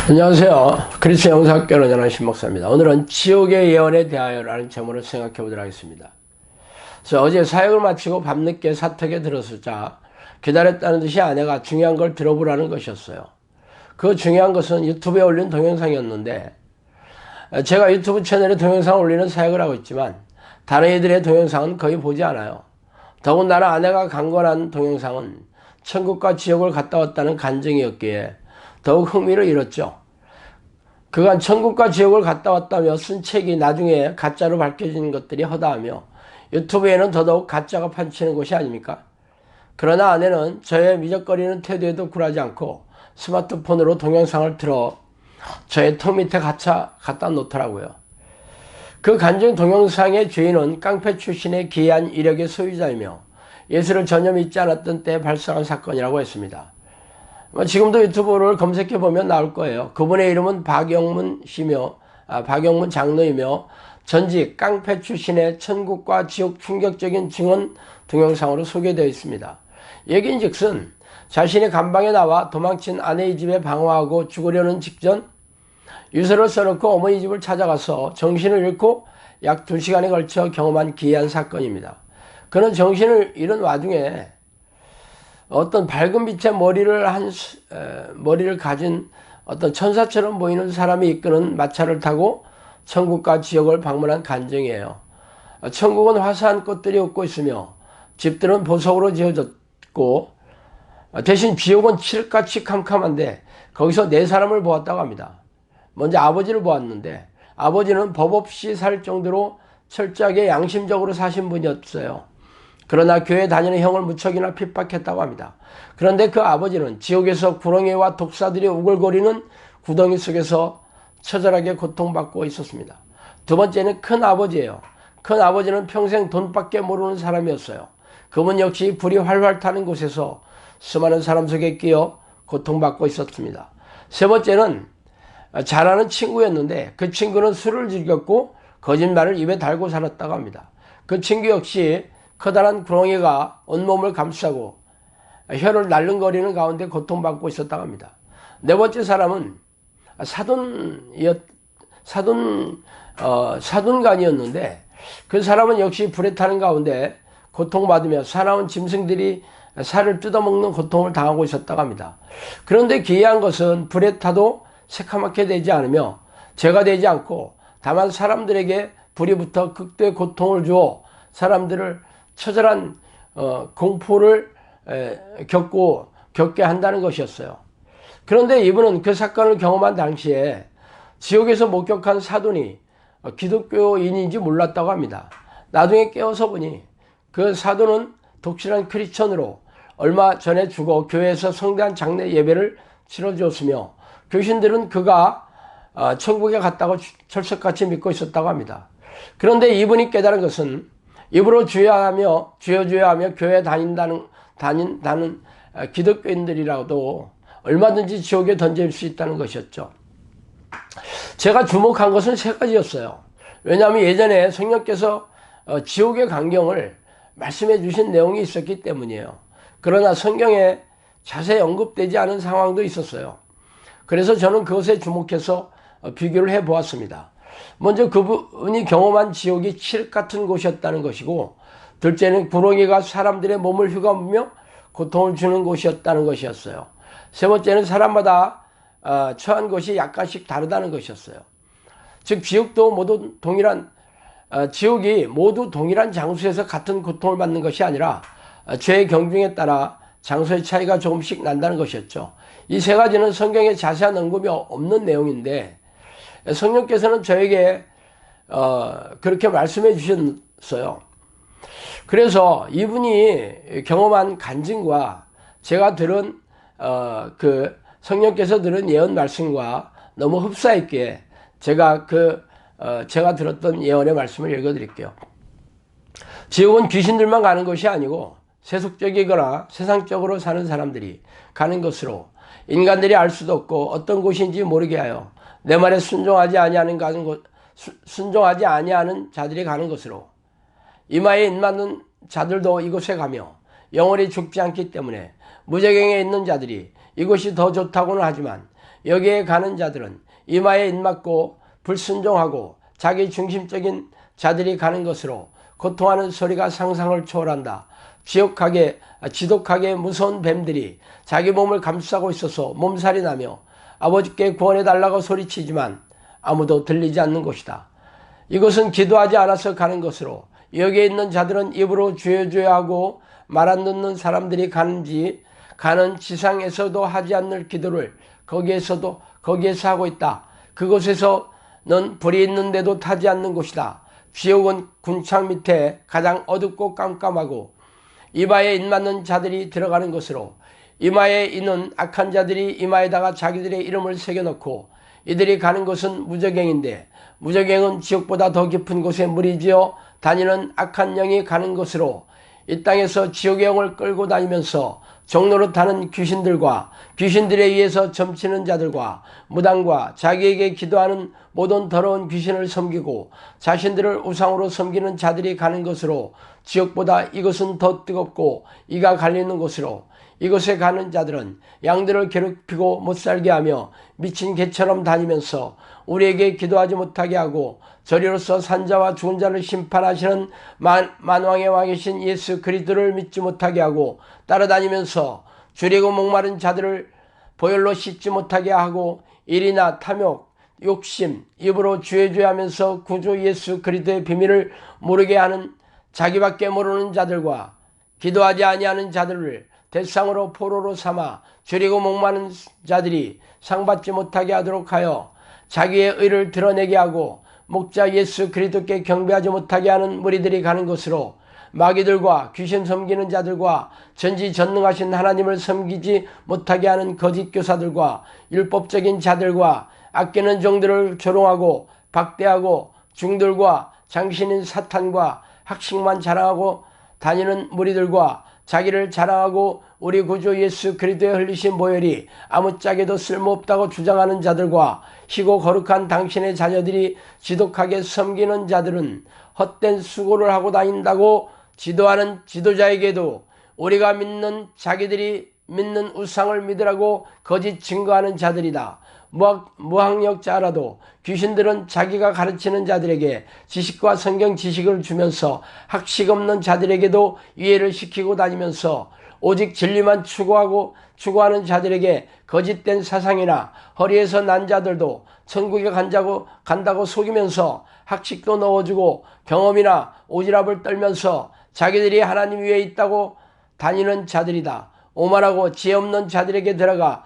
안녕하세요. 그리스도 영상학교 연연한 신목사입니다. 오늘은 지옥의 예언에 대하여라는 제목으로 생각해 보도록 하겠습니다. 그래서 어제 사역을 마치고 밤늦게 사택에 들어서자 기다렸다는 듯이 아내가 중요한 걸 들어보라는 것이었어요. 그 중요한 것은 유튜브에 올린 동영상이었는데, 제가 유튜브 채널에 동영상을 올리는 사역을 하고 있지만 다른 이들의 동영상은 거의 보지 않아요. 더군다나 아내가 강권한 동영상은 천국과 지옥을 갔다 왔다는 간증이었기에 더욱 흥미를 잃었죠. 그간 천국과 지옥을 갔다 왔다며 쓴 책이 나중에 가짜로 밝혀진 것들이 허다하며 유튜브에는 더더욱 가짜가 판치는 곳이 아닙니까? 그러나 아내는 저의 미적거리는 태도에도 굴하지 않고 스마트폰으로 동영상을 틀어 저의 턱 밑에 갖다 놓더라고요. 그 간증 동영상의 주인은 깡패 출신의 기이한 이력의 소유자이며 예수를 전혀 믿지 않았던 때에 발생한 사건이라고 했습니다. 지금도 유튜브를 검색해보면 나올 거예요. 그분의 이름은 박영문 장로이며 전직 깡패 출신의 천국과 지옥 충격적인 증언 동영상으로 소개되어 있습니다. 얘긴즉슨 자신이 감방에 나와 도망친 아내의 집에 방어하고 죽으려는 직전 유서를 써놓고 어머니 집을 찾아가서 정신을 잃고 약 2시간에 걸쳐 경험한 기이한 사건입니다. 그는 정신을 잃은 와중에 어떤 밝은 빛의 머리를 가진 어떤 천사처럼 보이는 사람이 이끄는 마차를 타고 천국과 지옥을 방문한 간증이에요. 천국은 화사한 꽃들이 웃고 있으며 집들은 보석으로 지어졌고 대신 지옥은 칠흑같이 캄캄한데 거기서 4사람을 보았다고 합니다. 먼저 아버지를 보았는데 아버지는 법 없이 살 정도로 철저하게 양심적으로 사신 분이었어요. 그러나 교회 다니는 형을 무척이나 핍박했다고 합니다. 그런데 그 아버지는 지옥에서 구렁이와 독사들이 우글거리는 구덩이 속에서 처절하게 고통받고 있었습니다. 두 번째는 큰 아버지예요. 큰 아버지는 평생 돈밖에 모르는 사람이었어요. 그분 역시 불이 활활 타는 곳에서 수많은 사람 속에 끼어 고통받고 있었습니다. 세 번째는 잘하는 친구였는데 그 친구는 술을 즐겼고 거짓말을 입에 달고 살았다고 합니다. 그 친구 역시 커다란 구렁이가 온몸을 감싸고 혀를 날름거리는 가운데 고통받고 있었다고 합니다. 네 번째 사람은 사돈간이었는데 그 사람은 역시 불에 타는 가운데 고통받으며 사나운 짐승들이 살을 뜯어먹는 고통을 당하고 있었다고 합니다. 그런데 기이한 것은 불에 타도 새카맣게 되지 않으며 죄가 되지 않고 다만 사람들에게 불이 붙어 극도의 고통을 주어 사람들을 처절한 공포를 겪게 한다는 것이었어요. 그런데 이분은 그 사건을 경험한 당시에 지옥에서 목격한 사돈이 기독교인인지 몰랐다고 합니다. 나중에 깨어서 보니 그 사돈은 독실한 크리스천으로 얼마 전에 죽어 교회에서 성대한 장례 예배를 치러주었으며 교신들은 그가 천국에 갔다고 철석같이 믿고 있었다고 합니다. 그런데 이분이 깨달은 것은 입으로 주여 주여 교회에 다닌다는 기독교인들이라도 얼마든지 지옥에 던질 수 있다는 것이었죠. 제가 주목한 것은 3가지였어요. 왜냐하면 예전에 성령께서 지옥의 광경을 말씀해 주신 내용이 있었기 때문이에요. 그러나 성경에 자세히 언급되지 않은 상황도 있었어요. 그래서 저는 그것에 주목해서 비교를 해 보았습니다. 먼저 그분이 경험한 지옥이 칠흑 같은 곳이었다는 것이고, 둘째는 구렁이가 사람들의 몸을 휘감으며 고통을 주는 곳이었다는 것이었어요. 세 번째는 사람마다 처한 것이 약간씩 다르다는 것이었어요. 즉 지옥이 모두 동일한 장소에서 같은 고통을 받는 것이 아니라 죄의 경중에 따라 장소의 차이가 조금씩 난다는 것이었죠. 이 3가지는 성경에 자세한 언급이 없는 내용인데 성령께서는 저에게 그렇게 말씀해 주셨어요. 그래서 이분이 경험한 간증과 제가 들은 그 성령께서 들은 예언 말씀과 너무 흡사했기에 제가 들었던 예언의 말씀을 읽어드릴게요. 지옥은 귀신들만 가는 것이 아니고 세속적이거나 세상적으로 사는 사람들이 가는 것으로 인간들이 알 수도 없고 어떤 곳인지 모르게 하여 내 말에 순종하지 아니하는 자들이 가는 것으로 이마에 인맞는 자들도 이곳에 가며 영원히 죽지 않기 때문에 무저갱에 있는 자들이 이것이 더 좋다고는 하지만 여기에 가는 자들은 이마에 입맞고 불순종하고 자기 중심적인 자들이 가는 것으로 고통하는 소리가 상상을 초월한다. 지독하게 무서운 뱀들이 자기 몸을 감싸고 있어서 몸살이 나며 아버지께 구원해달라고 소리치지만 아무도 들리지 않는 곳이다. 이것은 기도하지 않아서 가는 것으로 여기에 있는 자들은 입으로 주여 주여 하고 말 안 듣는 사람들이 가는 지상에서도 하지 않는 기도를 거기에서 하고 있다. 그곳에서는 불이 있는데도 타지 않는 곳이다. 지옥은 군창 밑에 가장 어둡고 깜깜하고 이마에 입맞는 자들이 들어가는 것으로 이마에 있는 악한 자들이 이마에다가 자기들의 이름을 새겨놓고 이들이 가는 곳은 무저갱인데 무저갱은 지옥보다 더 깊은 곳에 무리지어 다니는 악한 영이 가는 곳으로 이 땅에서 지옥의 영을 끌고 다니면서 종로로 타는 귀신들과 귀신들에 의해서 점치는 자들과 무당과 자기에게 기도하는 모든 더러운 귀신을 섬기고 자신들을 우상으로 섬기는 자들이 가는 것으로 지옥보다 이것은 더 뜨겁고 이가 갈리는 곳으로 이곳에 가는 자들은 양들을 괴롭히고 못살게 하며 미친 개처럼 다니면서 우리에게 기도하지 못하게 하고 저리로서 산자와 죽은 자를 심판하시는 만왕의 왕이신 예수 그리스도를 믿지 못하게 하고 따라다니면서 줄이고 목마른 자들을 보혈로 씻지 못하게 하고 일이나 탐욕, 욕심, 입으로 주여 하면서 구주 예수 그리스도의 비밀을 모르게 하는 자기밖에 모르는 자들과 기도하지 아니하는 자들을 대상으로 포로로 삼아 줄이고 목마른 자들이 상받지 못하게 하도록 하여 자기의 의를 드러내게 하고 목자 예수 그리스도께 경배하지 못하게 하는 무리들이 가는 곳으로 마귀들과 귀신 섬기는 자들과 전지전능하신 하나님을 섬기지 못하게 하는 거짓 교사들과 율법적인 자들과 아끼는 종들을 조롱하고 박대하고 중들과 장신인 사탄과 학식만 자랑하고 다니는 무리들과 자기를 자랑하고 우리 구주 예수 그리스도의 흘리신 보혈이 아무짝에도 쓸모없다고 주장하는 자들과 희고 거룩한 당신의 자녀들이 지독하게 섬기는 자들은 헛된 수고를 하고 다닌다고 지도하는 지도자에게도 우리가 믿는 자기들이 믿는 우상을 믿으라고 거짓 증거하는 자들이다. 무학력자라도 귀신들은 자기가 가르치는 자들에게 지식과 성경 지식을 주면서 학식 없는 자들에게도 이해를 시키고 다니면서 오직 진리만 추구하는 자들에게 거짓된 사상이나 허리에서 난 자들도 천국에 간다고 속이면서 학식도 넣어주고 경험이나 오지랖을 떨면서 자기들이 하나님 위에 있다고 다니는 자들이다. 오만하고 지혜 없는 자들에게 들어가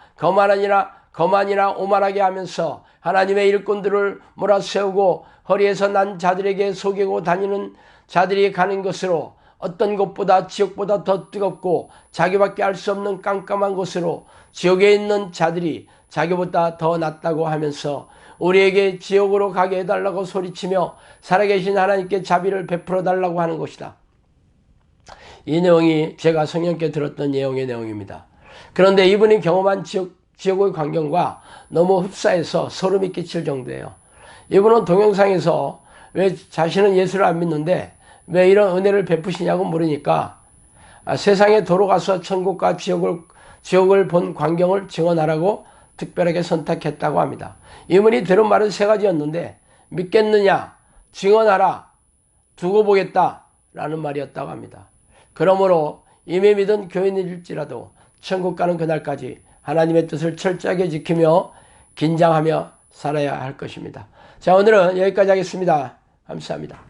거만이나 오만하게 하면서 하나님의 일꾼들을 몰아세우고 허리에서 난 자들에게 속이고 다니는 자들이 가는 것으로 어떤 곳보다 지옥보다 더 뜨겁고 자기밖에 알 수 없는 깜깜한 곳으로 지옥에 있는 자들이 자기보다 더 낫다고 하면서 우리에게 지옥으로 가게 해달라고 소리치며 살아계신 하나님께 자비를 베풀어 달라고 하는 것이다. 이 내용이 제가 성령께 들었던 내용입니다. 그런데 이분이 경험한 지옥의 광경과 너무 흡사해서 소름이 끼칠 정도예요. 이분은 동영상에서 왜 자신은 예수를 안 믿는데 왜 이런 은혜를 베푸시냐고 물으니까 세상에 돌아가서 천국과 지옥을 본 광경을 증언하라고 특별하게 선택했다고 합니다. 이분이 들은 말은 세 가지였는데 믿겠느냐, 증언하라, 두고 보겠다 라는 말이었다고 합니다. 그러므로 이미 믿은 교인일지라도 천국 가는 그날까지 하나님의 뜻을 철저하게 지키며 긴장하며 살아야 할 것입니다. 자, 오늘은 여기까지 하겠습니다. 감사합니다.